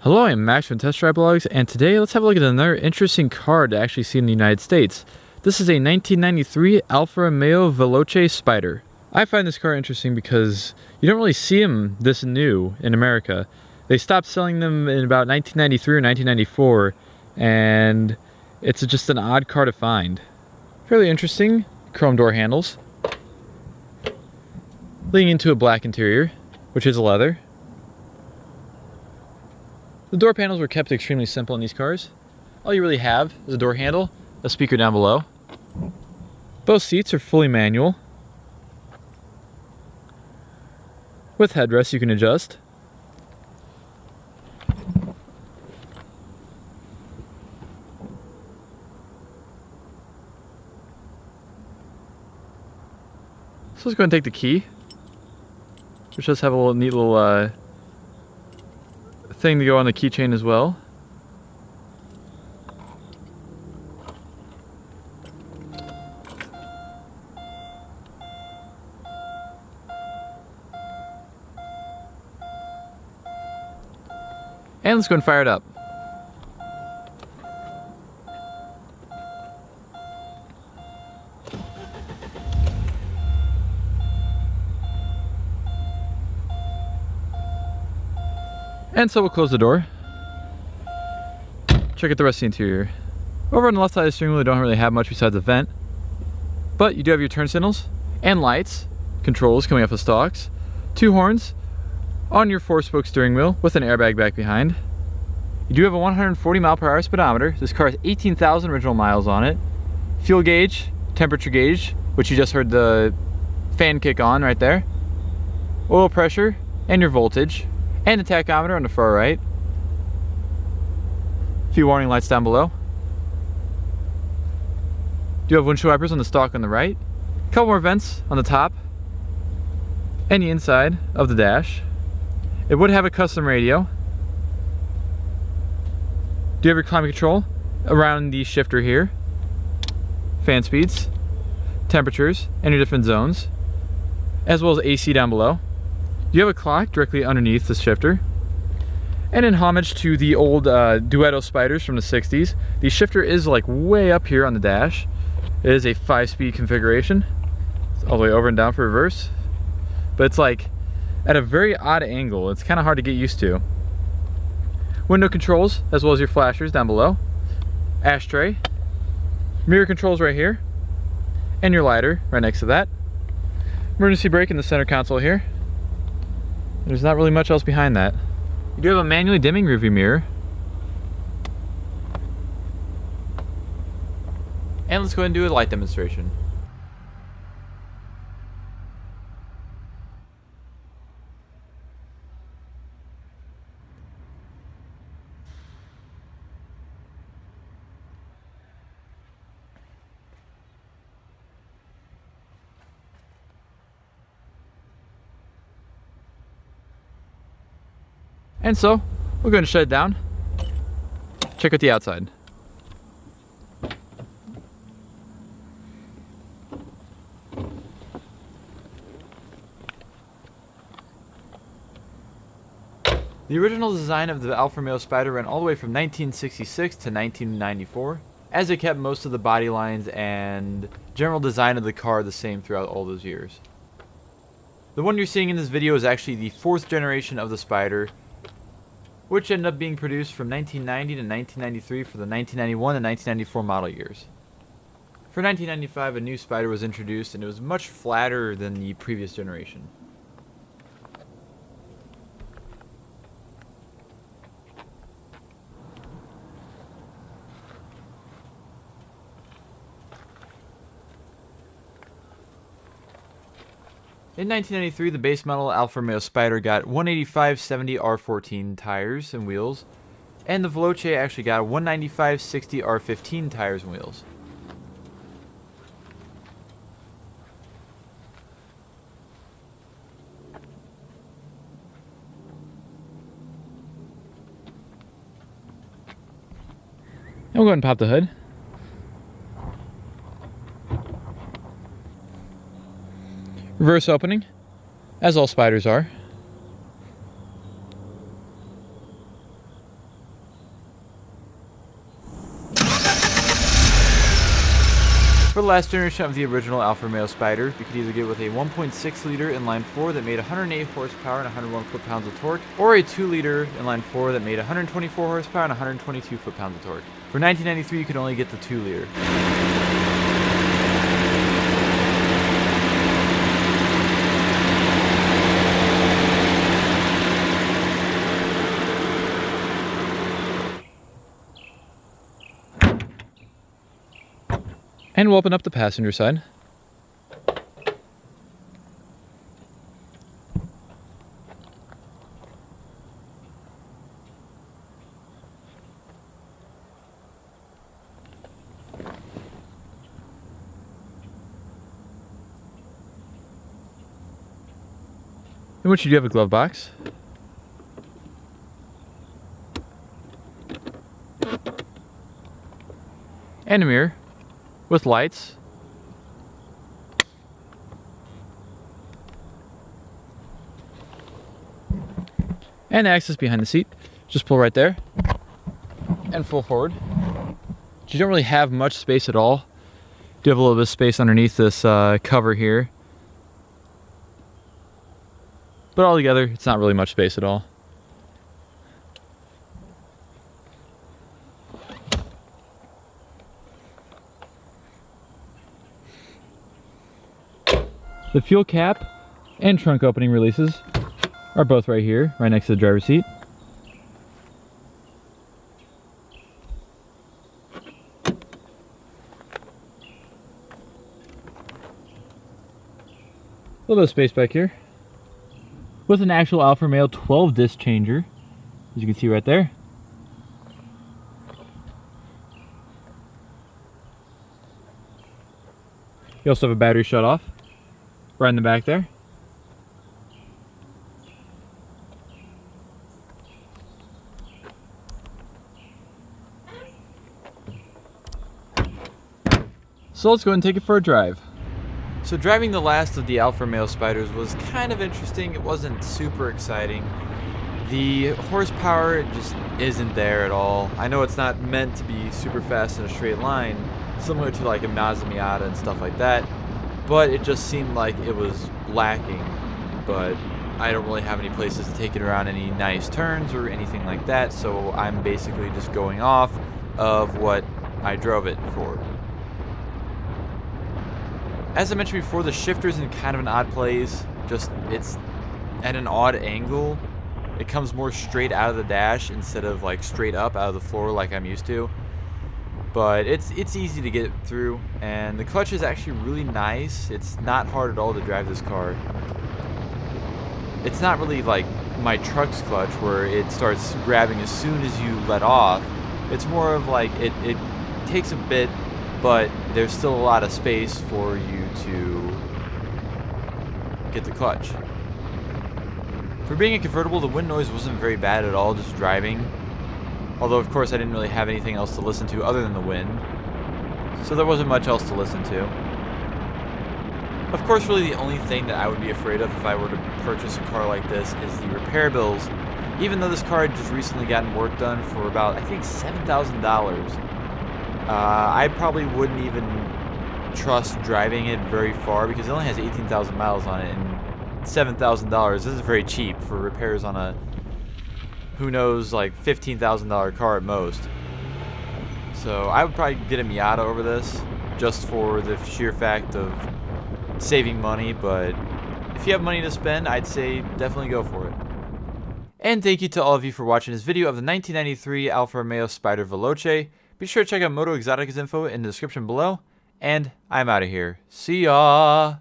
Hello, I'm Max from Test Drive Blogs, and today let's have a look at another interesting car to actually see in the United States. This is a 1993 Alfa Romeo Veloce Spider. I find this car interesting because you don't really see them this new in America. They stopped selling them in about 1993 or 1994, and it's just an odd car to find. Fairly interesting, chrome door handles, leading into a black interior, which is leather. The door panels were kept extremely simple in these cars. All you really have is a door handle, a speaker down below. Both seats are fully manual, with headrests you can adjust. So let's go ahead and take the key, which does have a neat little thing to go on the keychain as well. And let's go and fire it up. And so we'll close the door. Check out the rest of the interior. Over on the left side of the steering wheel, you don't really have much besides a vent. But you do have your turn signals and lights, controls coming off the stalks, 2 horns on your 4-spoke steering wheel with an airbag back behind. You do have a 140 mile/hour speedometer. This car has 18,000 original miles on it. Fuel gauge, temperature gauge, which you just heard the fan kick on right there. Oil pressure and your voltage. And a tachometer on the far right. A few warning lights down below. Do have windshield wipers on the stalk on the right. A couple more vents on the top and the inside of the dash. It would have a custom radio. Do you have your climate control around the shifter here? Fan speeds, temperatures, and your different zones, as well as AC down below. You have a clock directly underneath the shifter. And in homage to the old Duetto Spiders from the 60s, the shifter is like way up here on the dash. It is a 5-speed configuration. It's all the way over and down for reverse. But it's like at a very odd angle. It's kind of hard to get used to. Window controls, as well as your flashers down below. Ashtray. Mirror controls right here. And your lighter right next to that. Emergency brake in the center console here. There's not really much else behind that. You do have a manually dimming rearview mirror. And let's go ahead and do a light demonstration. And so, we're going to shut it down. Check out the outside. The original design of the Alfa Romeo Spider ran all the way from 1966 to 1994, as it kept most of the body lines and general design of the car the same throughout all those years. The one you're seeing in this video is actually the 4th generation of the Spider, which ended up being produced from 1990 to 1993 for the 1991 and 1994 model years. For 1995, a new Spider was introduced, and it was much flatter than the previous generation. In 1993, the base model Alfa Romeo Spider got 185/70 R14 tires and wheels, and the Veloce actually got 195/60 R15 tires and wheels. And we'll go ahead and pop the hood. Reverse opening, as all Spiders are. For the last generation of the original Alfa Romeo Spider, you could either get with a 1.6 liter inline 4 that made 108 horsepower and 101 foot-pounds of torque, or a 2 liter inline 4 that made 124 horsepower and 122 foot-pounds of torque. For 1993, you could only get the 2 liter. And we'll open up the passenger side. In which you do have a glove box. And a mirror with lights. And access behind the seat. Just pull right there. And pull forward. You don't really have much space at all. You do have a little bit of space underneath this cover here. But altogether, it's not really much space at all. The fuel cap and trunk opening releases are both right here, right next to the driver's seat. A little bit of space back here with an actual Alfa Romeo 12 disc changer, as you can see right there. You also have a battery shut off right in the back there. So let's go ahead and take it for a drive. So driving the last of the Alfa Romeo Spiders was kind of interesting. It wasn't super exciting. The horsepower just isn't there at all. I know it's not meant to be super fast in a straight line, similar to like a Mazda Miata and stuff like that, but it just seemed like it was lacking. But I don't really have any places to take it around any nice turns or anything like that, so I'm basically just going off of what I drove it for. As I mentioned before, the shifter's in kind of an odd place. Just, it's at an odd angle. It comes more straight out of the dash instead of like straight up out of the floor like I'm used to. But it's easy to get through, and the clutch is actually really nice. It's not hard at all to drive this car. It's not really like my truck's clutch where it starts grabbing as soon as you let off. It's more of like it takes a bit, but there's still a lot of space for you to get the clutch. For being a convertible, the wind noise wasn't very bad at all, just driving. Although, of course, I didn't really have anything else to listen to other than the wind. So there wasn't much else to listen to. Of course, really the only thing that I would be afraid of if I were to purchase a car like this is the repair bills. Even though this car had just recently gotten work done for about, I think, $7,000. I probably wouldn't even trust driving it very far because it only has 18,000 miles on it, and $7,000, this is very cheap for repairs on a, who knows, like $15,000 car at most. So I would probably get a Miata over this just for the sheer fact of saving money, but if you have money to spend, I'd say definitely go for it. And thank you to all of you for watching this video of the 1993 Alfa Romeo Spider Veloce. Be sure to check out MotoeXotica's info in the description below, and I'm out of here. See ya!